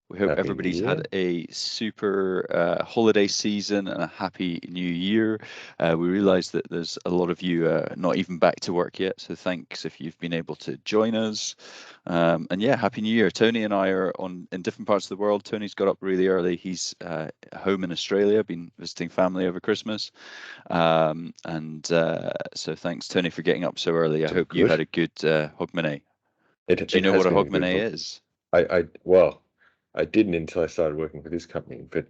We hope Happy New everybody's had Year. a super holiday season and a happy new year. We realize that there's a lot of you not even back to work yet, so thanks if you've been able to join us. And yeah, happy new year. Tony and I are in different parts of the world. Tony's got up really early. He's home in Australia, been visiting family over Christmas. So thanks, Tony, for getting up so early. I It's all hope you good. had a good Hogmanay. It Do you know has what a been a good Hogmanay hobby. is? Well, I didn't until I started working for this company, but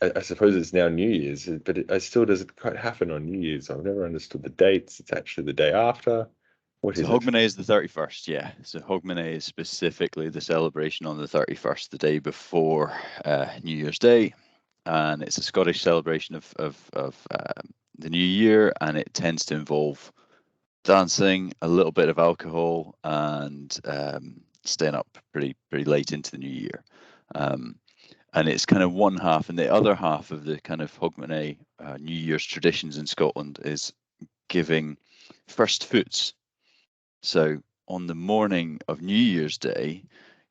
I suppose it's now New Year's, but it still doesn't quite happen on New Year's. I've never understood the dates. It's actually the day after. What So is it? Hogmanay is the 31st, yeah. So Hogmanay is specifically the celebration on the 31st, the day before New Year's Day, and it's a Scottish celebration of the new year, and it tends to involve dancing, a little bit of alcohol, and staying up pretty late into the new year. Um, and it's kind of one half, and the other half of the kind of Hogmanay New Year's traditions in Scotland is giving first fruits. So on the morning of New Year's Day,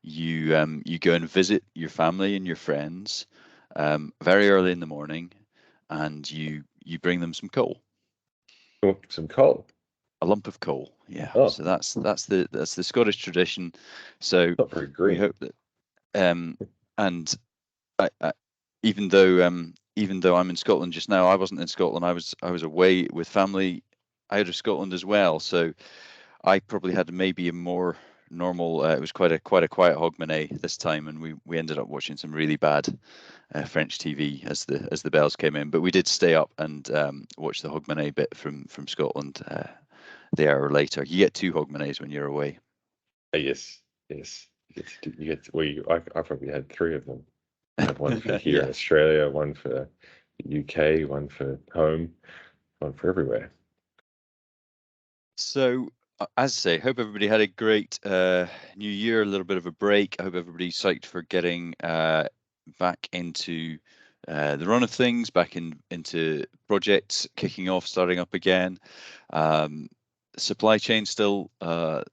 you go and visit your family and your friends very early in the morning, and you bring them some coal, Oh, some coal. a lump of coal. Yeah. Oh, So that's the Scottish tradition. So not very we green. hope that and I, even though I'm in Scotland just now, I wasn't in Scotland. I was away with family out of Scotland as well. So I probably had maybe a more normal. It was quite a quiet Hogmanay this time, and we ended up watching some really bad French TV as the bells came in. But we did stay up and watch the Hogmanay bit from Scotland the hour later. You get two Hogmanays when you're away. Yes, yes. I probably had three of them. I had one for here in Yeah. Australia, one for the UK, one for home, one for everywhere. So, as I say, hope everybody had a great New Year, a little bit of a break. I hope everybody's psyched for getting back into the run of things, back into projects kicking off, starting up again. Um, Supply chain still a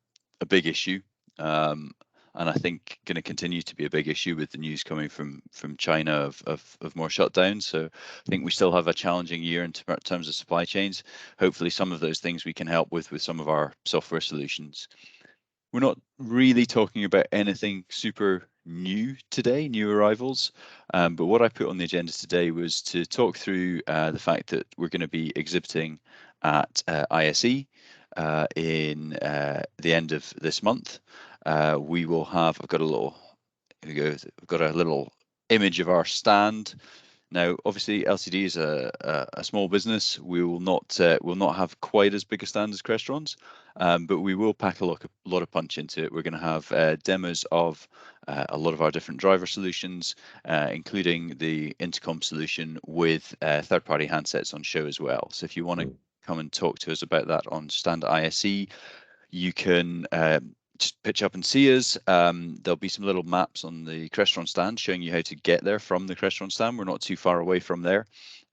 big issue. Um, and I think going to continue to be a big issue with the news coming from China of more shutdowns. So I think we still have a challenging year in terms of supply chains. Hopefully, some of those things we can help with some of our software solutions. We're not really talking about anything super new today, new arrivals. But what I put on the agenda today was to talk through the fact that we're going to be exhibiting at ISE in the end of this month. We will have, I've got a little, here we go, I've got a little image of our stand. Now, obviously, LCD is a small business. We will not have quite as big a stand as Crestron's, but we will pack a lot of punch into it. We're going to have demos of a lot of our different driver solutions, including the intercom solution with third-party handsets on show as well. So if you want to Mm. come and talk to us about that on Stand ISE, you can just pitch up and see us. There'll be some little maps on the Crestron stand showing you how to get there from the Crestron stand. We're not too far away from there.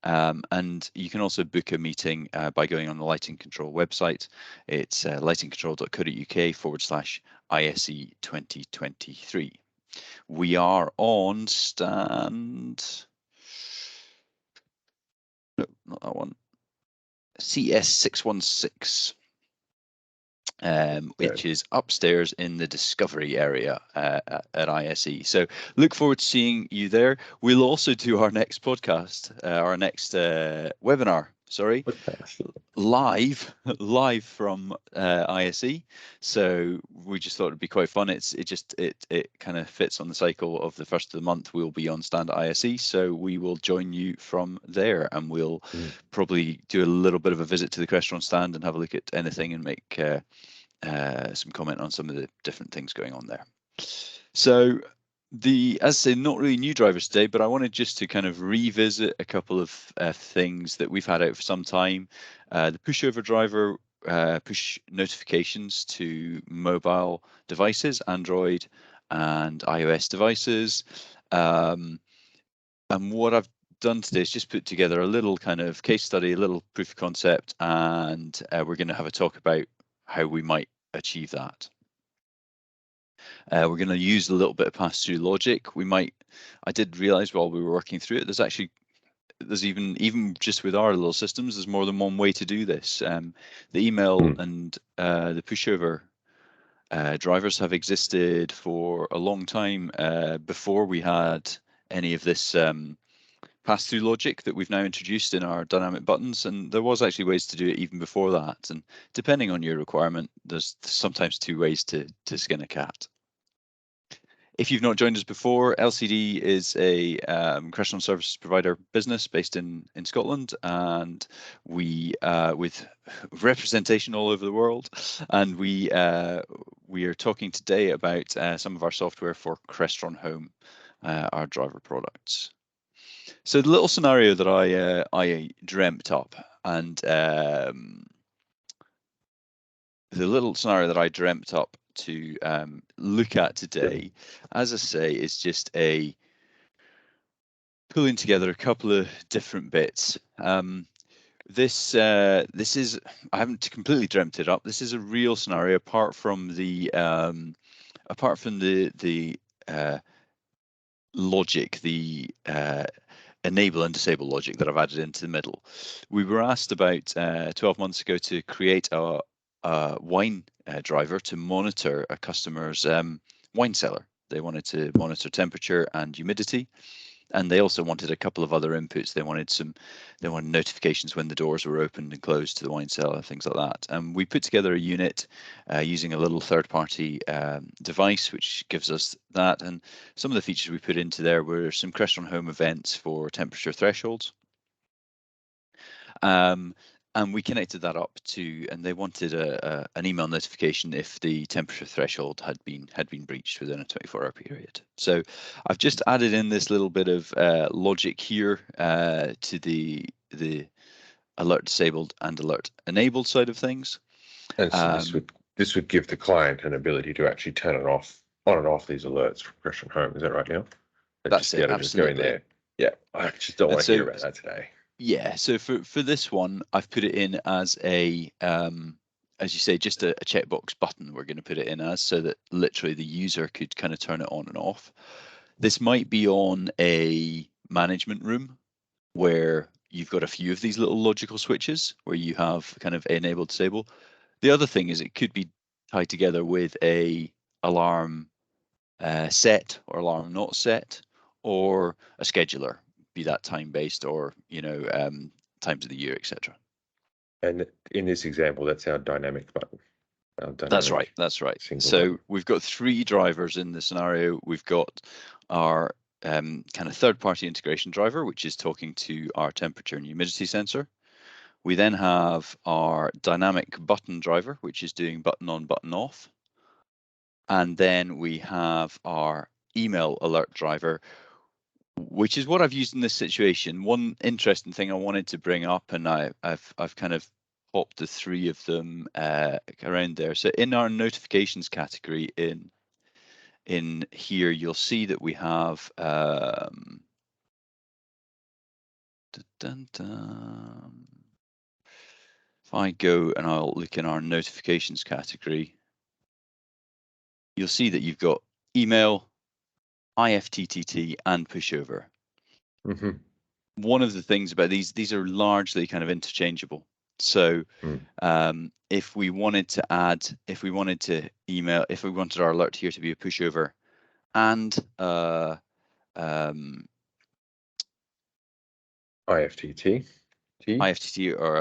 And you can also book a meeting by going on the Lighting Control website. It's lightingcontrol.co.uk/ISE 2023. We are on stand. No, not that one. CS616. Okay. Which is upstairs in the discovery area at ISE. So look forward to seeing you there. We'll also do our next podcast, our next webinar. Sorry, Podcast. live from ISE. So we just thought it'd be quite fun. It kind of fits on the cycle of the first of the month. We'll be on stand at ISE, so we will join you from there, and we'll Mm. probably do a little bit of a visit to the restaurant stand and have a look at anything and make some comment on some of the different things going on there. So as I say, not really new drivers today, but I wanted just to kind of revisit a couple of things that we've had out for some time. The pushover driver push notifications to mobile devices, Android and iOS devices. And what I've done today is just put together a little kind of case study, a little proof of concept, and we're going to have a talk about how we might achieve that. We're going to use a little bit of pass-through logic. I did realize while we were working through it, there's even just with our little systems, there's more than one way to do this. The email and the pushover drivers have existed for a long time before we had any of this pass-through logic that we've now introduced in our dynamic buttons, and there was actually ways to do it even before that. And depending on your requirement, there's sometimes two ways to skin a cat. If you've not joined us before, LCD is a restaurant services provider business based in Scotland, and we with representation all over the world. And we are talking today about some of our software for Crestron Home, our driver products. So the little scenario that I dreamt up, and the little scenario that I dreamt up to look at today, as I say, is just a pulling together a couple of different bits. This is, I haven't completely dreamt it up. This is a real scenario apart from the logic, the enable and disable logic that I've added into the middle. We were asked about 12 months ago to create a wine driver to monitor a customer's wine cellar. They wanted to monitor temperature and humidity, and they also wanted a couple of other inputs. They wanted notifications when the doors were opened and closed to the wine cellar, things like that. And we put together a unit using a little third-party device, which gives us that. And some of the features we put into there were some Crestron Home events for temperature thresholds. And we connected that up to, and they wanted an email notification if the temperature threshold had been breached within a 24-hour period. So I've just added in this little bit of logic here to the alert disabled and alert enabled side of things. And so this would give the client an ability to actually turn it off, on and off these alerts from Crestron Home. Is that right, Neil? That's it. Absolutely. Just go in there. Yeah, I just don't want to hear about that today. Yeah, so for this one, I've put it in as a, as you say, just a checkbox button we're going to put it in as, so that literally the user could kind of turn it on and off. This might be on a management room where you've got a few of these little logical switches where you have kind of enable, disable. The other thing is it could be tied together with a alarm set or alarm not set, or a scheduler, be that time-based or times of the year, etc. And in this example, that's our dynamic button. That's right. So button. we've got three drivers in the scenario. We've got our kind of third-party integration driver, which is talking to our temperature and humidity sensor. We then have our dynamic button driver, which is doing button on, button off. And then we have our email alert driver, which is what I've used in this situation. One interesting thing I wanted to bring up, and I've kind of popped the three of them around there. So in our notifications category in here, you'll see that we have if I go and I'll look in our notifications category, you'll see that you've got email, IFTTT, and pushover. Mm-hmm. One of the things about these are largely kind of interchangeable. So if we wanted our alert here to be a pushover and IFTT or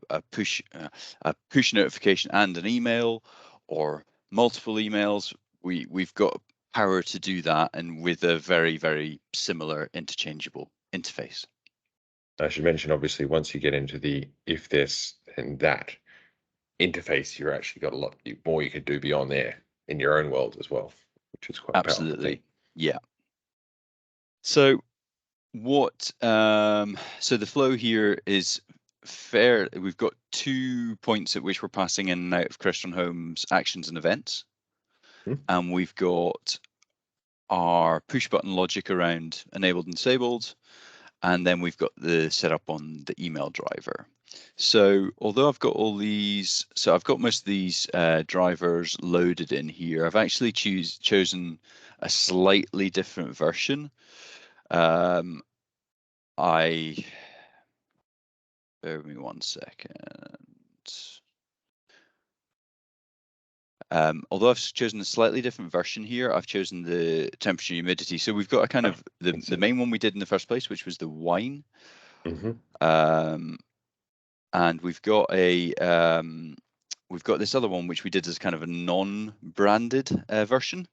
a push notification and an email, or multiple emails, we've got power to do that, and with a very, very similar interchangeable interface. I should mention, obviously, once you get into the if this and that interface, you're actually got a lot more you could do beyond there in your own world as well, which is quite absolutely. Yeah. So what? So the flow here is fair. We've got 2 points at which we're passing in and out of Crestron Home's actions and events, and we've got our push button logic around enabled and disabled, and then we've got the setup on the email driver. So although I've got all these, so I've got most of these drivers loaded in here, I've actually chosen a slightly different version. I bear with me 1 second. Although I've chosen a slightly different version here, I've chosen the temperature humidity. So we've got a kind of the main one we did in the first place, which was the wine. Um, and we've got this other one which we did as kind of a non-branded version,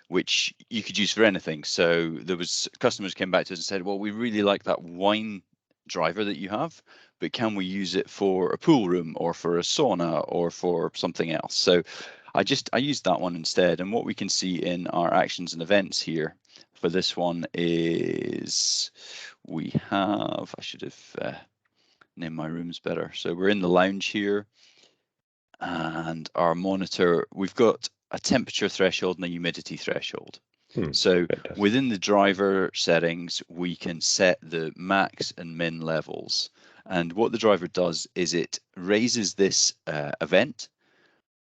which you could use for anything. So there was customers came back to us and said, well, we really like that wine driver that you have, but can we use it for a pool room or for a sauna or for something else? So I used that one instead. And what we can see in our actions and events here for this one is we have, I should have named my rooms better. So we're in the lounge here, and our monitor, we've got a temperature threshold and a humidity threshold. So Fantastic. within the driver settings, we can set the max and min levels. And what the driver does is it raises this event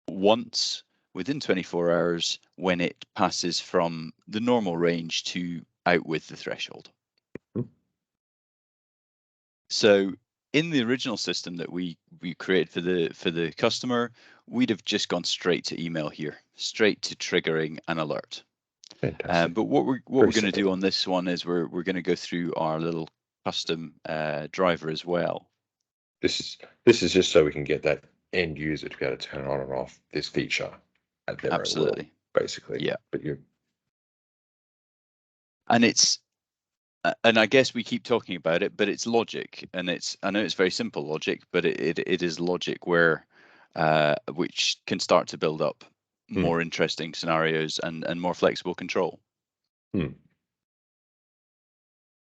once within 24 hours when it passes from the normal range to out with the threshold. So in the original system that we created for the customer, we'd have just gone straight to email here, straight to triggering an alert. Fantastic. But what we're Very going to do simple. on this one is we're going to go through our little custom driver as well. This is just so we can get that end user to be able to turn on and off this feature at their own will, Absolutely. basically. Yeah. But And it's and I guess we keep talking about it, but it's logic, and I know it's very simple logic, but it is logic where which can start to build up more interesting scenarios and more flexible control.